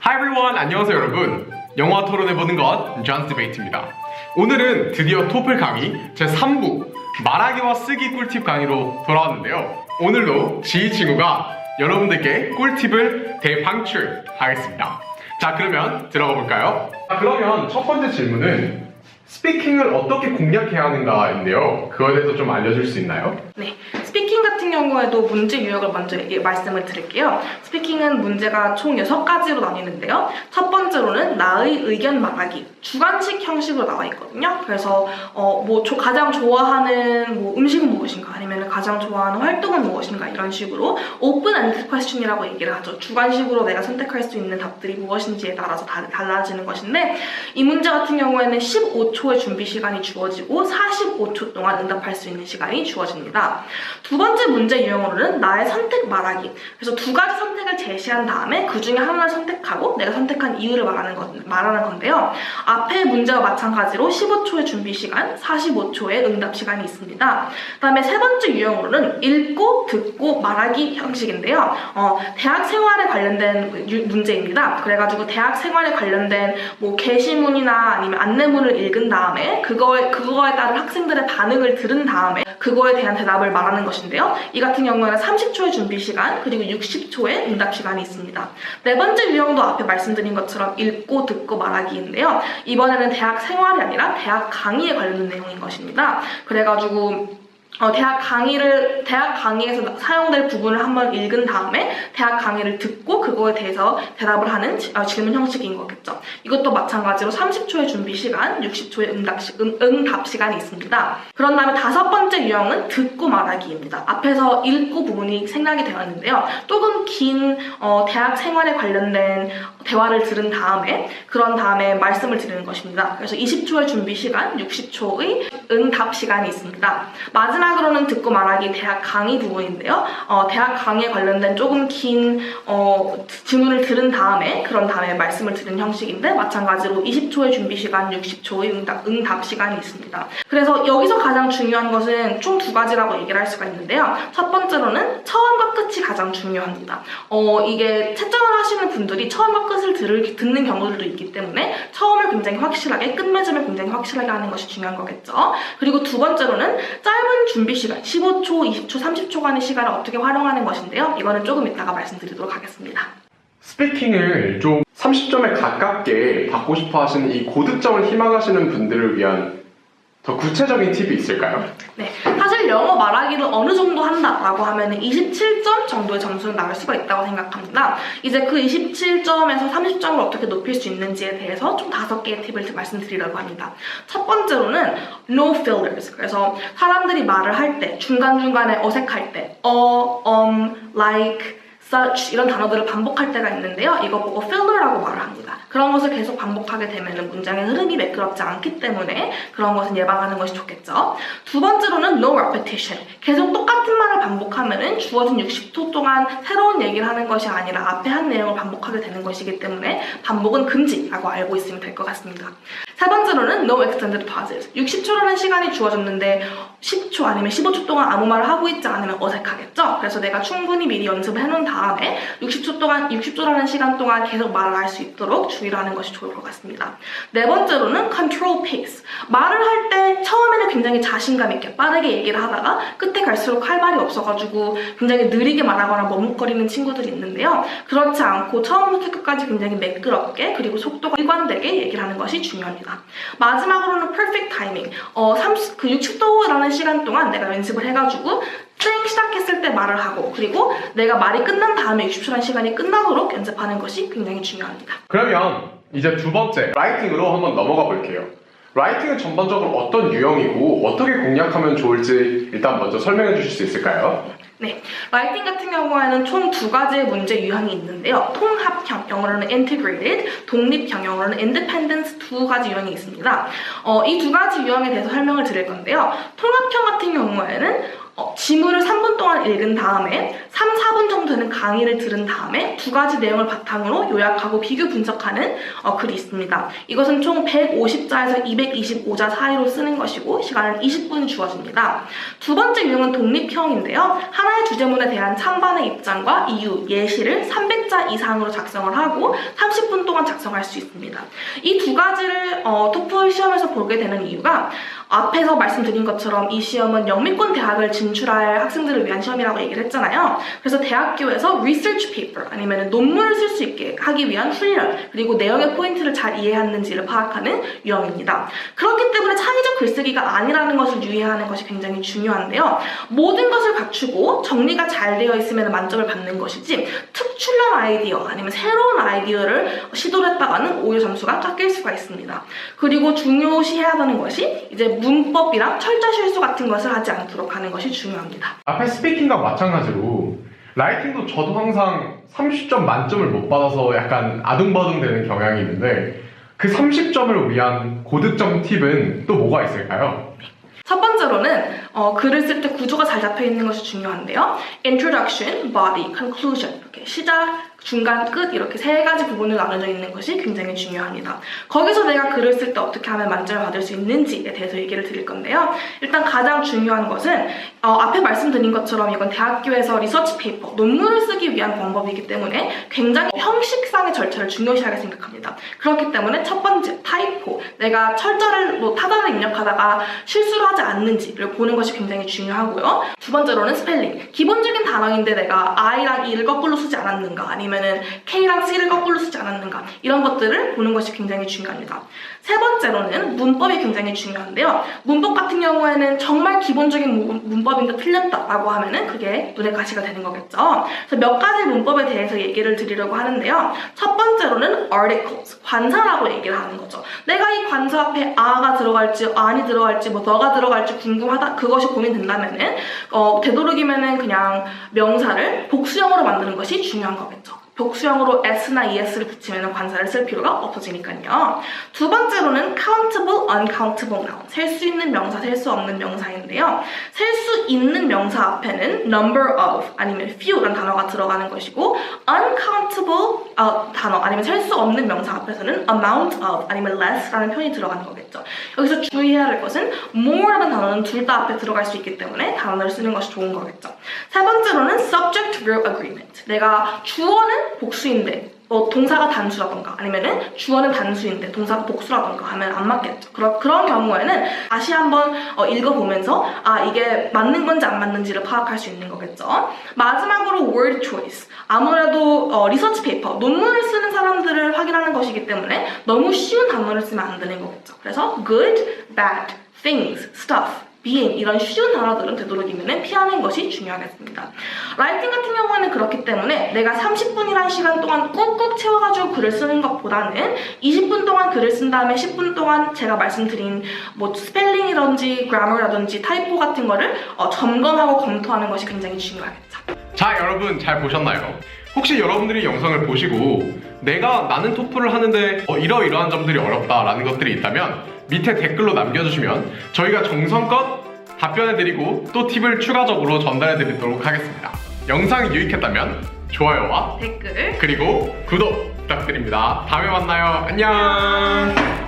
Hi everyone! 안녕하세요 여러분. 영어 토론해보는 것 존스 디베이트입니다. 오늘은 드디어 토플 강의 제3부 말하기와 쓰기 꿀팁 강의로 돌아왔는데요. 오늘도 지희 친구가 여러분들께 꿀팁을 대방출하겠습니다. 자, 그러면 들어가 볼까요? 그러면 첫 번째 질문은 스피킹을 어떻게 공략해야 하는가인데요. 그거에 대해서 좀 알려줄 수 있나요? 네, 스피킹 같은 경우에도 문제 유형을 먼저 말씀을 드릴게요. 스피킹은 문제가 총 6가지로 나뉘는데요. 첫 번째로는 나의 의견 말하기, 주관식 형식으로 나와 있거든요. 그래서 가장 좋아하는 음식은 무엇인가, 아니면 가장 좋아하는 활동은 무엇인가, 이런 식으로 오픈 엔드 퀘스천이라고 얘기를 하죠. 주관식으로 내가 선택할 수 있는 답들이 무엇인지에 따라서 달라지는 것인데, 이 문제 같은 경우에는 15초의 준비 시간이 주어지고 45초 동안 응답할 수 있는 시간이 주어집니다. 두 번째 문제 유형으로는 나의 선택 말하기. 그래서 두 가지 선택을 제시한 다음에 그 중에 하나를 선택하고 내가 선택한 이유를 말하는 건데요. 앞의 문제와 마찬가지로 15초의 준비 시간, 45초의 응답 시간이 있습니다. 그 다음에 세 번째 유형으로는 읽고, 듣고, 말하기 형식인데요. 대학 생활에 관련된 문제입니다. 그래가지고 대학 생활에 관련된 게시문이나 아니면 안내문을 읽은 다음에 그거에 따른 학생들의 반응을 들은 다음에 그거에 대한 대답을 말하는 것인데요. 이 같은 경우에는 30초의 준비 시간, 그리고 60초의 응답 시간이 있습니다. 네 번째 유형도 앞에 말씀드린 것처럼 읽고, 듣고, 말하기인데요. 이번에는 대학 생활이 아니라 대학 강의에 관련된 내용인 것입니다. 그래가지고 대학 강의에서 사용될 부분을 한번 읽은 다음에 대학 강의를 듣고 그거에 대해서 대답을 하는 질문 형식인 거겠죠. 이것도 마찬가지로 30초의 준비 시간, 60초의 응답 시간이 있습니다. 그런 다음에 다섯 번째 유형은 듣고 말하기입니다. 앞에서 읽고 부분이 생략이 되었는데요. 조금 긴 대학 생활에 관련된 대화를 들은 다음에 그런 다음에 말씀을 드리는 것입니다. 그래서 20초의 준비 시간, 60초의 응답 시간이 있습니다. 마지막으로는 듣고 말하기 대학 강의 부분인데요. 대학 강의에 관련된 조금 긴 질문을 들은 다음에 그런 다음에 말씀을 드리는 형식인데 마찬가지로 20초의 준비 시간, 60초의 응답 시간이 있습니다. 그래서 여기서 가장 중요한 것은 총 두 가지라고 얘기를 할 수가 있는데요. 첫 번째로는 처음과 끝이 가장 중요합니다. 이게 채점을 하시는 분들이 처음과 끝을 듣는 경우들도 있기 때문에 처음을 굉장히 확실하게, 끝맺음을 굉장히 확실하게 하는 것이 중요한 거겠죠. 그리고 두 번째로는 짧은 준비 시간, 15초, 20초, 30초간의 시간을 어떻게 활용하는 것인데요. 이거는 조금 이따가 말씀드리도록 하겠습니다. 스피킹을 좀 30점에 가깝게 받고 싶어 하시는 이 고득점을 희망하시는 분들을 위한 더 구체적인 팁이 있을까요? 네, 사실 영어 말하기를 어느 정도 한다라고 하면 27점 정도의 점수는 나올 수가 있다고 생각합니다. 이제 그 27점에서 30점을 어떻게 높일 수 있는지에 대해서 총 5개의 팁을 말씀드리려고 합니다. 첫 번째로는 no fillers. 그래서 사람들이 말을 할 때 중간중간에 어색할 때 like, such 이런 단어들을 반복할 때가 있는데요. 이거 보고 filler라고 말을 합니다. 그런 것을 계속 반복하게 되면 문장의 흐름이 매끄럽지 않기 때문에 그런 것은 예방하는 것이 좋겠죠. 두 번째로는 no repetition. 계속 똑같은 말을 반복하면 주어진 60초 동안 새로운 얘기를 하는 것이 아니라 앞에 한 내용을 반복하게 되는 것이기 때문에 반복은 금지라고 알고 있으면 될 것 같습니다. 세 번째로는 no extended pauses. 60초라는 시간이 주어졌는데 10초 아니면 15초 동안 아무 말을 하고 있지 않으면 어색하겠죠? 그래서 내가 충분히 미리 연습을 해놓은 다음에 60초라는 시간 동안 계속 말을 할 수 있도록 주의를 하는 것이 좋을 것 같습니다. 네 번째로는 control pace. 말을 할 때 처음에는 굉장히 자신감 있게 빠르게 얘기를 하다가 끝에 갈수록 할 말이 없어가지고 굉장히 느리게 말하거나 머뭇거리는 친구들이 있는데요. 그렇지 않고 처음부터 끝까지 굉장히 매끄럽게 그리고 속도가 일관되게 얘기를 하는 것이 중요합니다. 마지막으로는 perfect timing. 60초라는 시간 동안 내가 연습을 해가지고 시작했을 때 말을 하고 그리고 내가 말이 끝난 다음에 60초라는 시간이 끝나도록 연습하는 것이 굉장히 중요합니다. 그러면 이제 두 번째 라이팅으로 한번 넘어가 볼게요. 라이팅은 전반적으로 어떤 유형이고 어떻게 공략하면 좋을지 일단 먼저 설명해 주실 수 있을까요? 네, 라이팅 같은 경우에는 총 2가지의 문제 유형이 있는데요. 통합형, 영어로는 integrated, 독립형, 영어로는 independent 2가지 유형이 있습니다. 이 2가지 유형에 대해서 설명을 드릴 건데요. 통합형 같은 경우에는 지문을 3분 동안 읽은 다음에 3, 4분 정도 되는 강의를 들은 다음에 두 가지 내용을 바탕으로 요약하고 비교 분석하는 글이 있습니다. 이것은 총 150자에서 225자 사이로 쓰는 것이고 시간은 20분이 주어집니다. 두 번째 유형은 독립형인데요. 하나의 주제문에 대한 찬반의 입장과 이유, 예시를 300자 이상으로 작성을 하고 30분 동안 작성할 수 있습니다. 이 두 가지를 토플 시험에서 보게 되는 이유가 앞에서 말씀드린 것처럼 이 시험은 영미권 대학을 진출할 학생들을 위한 시험이라고 얘기를 했잖아요. 그래서 대학교에서 research paper 아니면 논문을 쓸 수 있게 하기 위한 훈련 그리고 내용의 포인트를 잘 이해했는지를 파악하는 유형입니다. 그렇기 때문에 창의적 글쓰기가 아니라는 것을 유의하는 것이 굉장히 중요한데요. 모든 것을 갖추고 정리가 잘 되어 있으면 만점을 받는 것이지 특출난 아이디어 아니면 새로운 아이디어를 시도를 했다가는 오히려 점수가 깎일 수가 있습니다. 그리고 중요시해야 하는 것이 이제 문법이랑 철자 실수 같은 것을 하지 않도록 하는 것이 중요합니다. 앞에 스피킹과 마찬가지로 라이팅도 저도 항상 30점 만점을 못 받아서 약간 아둥바둥 되는 경향이 있는데 그 30점을 위한 고득점 팁은 또 뭐가 있을까요? 첫 번째로는 글을 쓸 때 구조가 잘 잡혀 있는 것이 중요한데요. Introduction, Body, Conclusion 이렇게 시작, 중간, 끝 이렇게 세 가지 부분으로 나눠져 있는 것이 굉장히 중요합니다. 거기서 내가 글을 쓸 때 어떻게 하면 만점을 받을 수 있는지에 대해서 얘기를 드릴 건데요. 일단 가장 중요한 것은 앞에 말씀드린 것처럼 이건 대학교에서 리서치 페이퍼, 논문을 쓰기 위한 방법이기 때문에 굉장히 형식상의 절차를 중요시하게 생각합니다. 그렇기 때문에 첫 번째, 타이포, 내가 철자를 타단을 입력하다가 실수를 하지 않는지를 보는 것이 굉장히 중요하고요. 두 번째로는 스펠링, 기본적인 단어인데 내가 I랑 E를 거꾸로 쓰지 않았는가 아니면은 K랑 C를 거꾸로 쓰지 않았는가 이런 것들을 보는 것이 굉장히 중요합니다. 세 번째로는 문법이 굉장히 중요한데요. 문법 같은 경우에는 정말 기본적인 문법인데 틀렸다라고 하면은 그게 눈에 가시가 되는 거겠죠. 그래서 몇 가지 문법에 대해서 얘기를 드리려고 하는데요. 첫 번째로는 articles, 관사라고 얘기를 하는 거죠. 내가 이 관사 앞에 a가 들어갈지 a니 들어갈지 뭐 너가 들어갈지 궁금하다 그것이 고민된다면은 되도록이면은 그냥 명사를 복수형으로 만드는 것이 중요한 거겠죠. 복수형으로 s나 es를 붙이면 관사를 쓸 필요가 없어지니까요. 두 번째로는 countable, uncountable noun. 셀 수 있는 명사, 셀 수 없는 명사인데요. 셀 수 있는 명사 앞에는 number of 아니면 few라는 단어가 들어가는 것이고 uncountable 단어 아니면 셀 수 없는 명사 앞에서는 amount of 아니면 less라는 표현이 들어가는 거겠죠. 여기서 주의해야 할 것은 more라는 단어는 둘 다 앞에 들어갈 수 있기 때문에 단어를 쓰는 것이 좋은 거겠죠. 세 번째로는 subject-verb agreement. 내가 주어는 복수인데 동사가 단수라던가 아니면은 주어는 단수인데 동사가 복수라던가 하면 안 맞겠죠. 그런 경우에는 다시 한번 읽어보면서 이게 맞는 건지 안 맞는지를 파악할 수 있는 거겠죠. 마지막으로 word choice. 아무래도 리서치 페이퍼, 논문을 쓰는 사람들을 확인하는 것이기 때문에 너무 쉬운 단어를 쓰면 안 되는 거겠죠. 그래서 good, bad, things, stuff, being 이런 쉬운 단어들은 되도록이면 피하는 것이 중요하겠습니다. 라이팅 같은 경우에는 그렇기 때문에 내가 30분이라는 시간 동안 꾹꾹 채워가지고 글을 쓰는 것보다는 20분 동안 글을 쓴 다음에 10분 동안 제가 말씀드린 뭐 스펠링이라든지 그래머라든지 타이포 같은 거를 점검하고 검토하는 것이 굉장히 중요하겠죠. 자, 여러분 잘 보셨나요? 혹시 여러분들이 영상을 보시고 나는 토플을 하는데 이러이러한 점들이 어렵다라는 것들이 있다면 밑에 댓글로 남겨주시면 저희가 정성껏 답변해드리고 또 팁을 추가적으로 전달해드리도록 하겠습니다. 영상이 유익했다면 좋아요와 댓글 그리고 구독 부탁드립니다. 다음에 만나요. 안녕.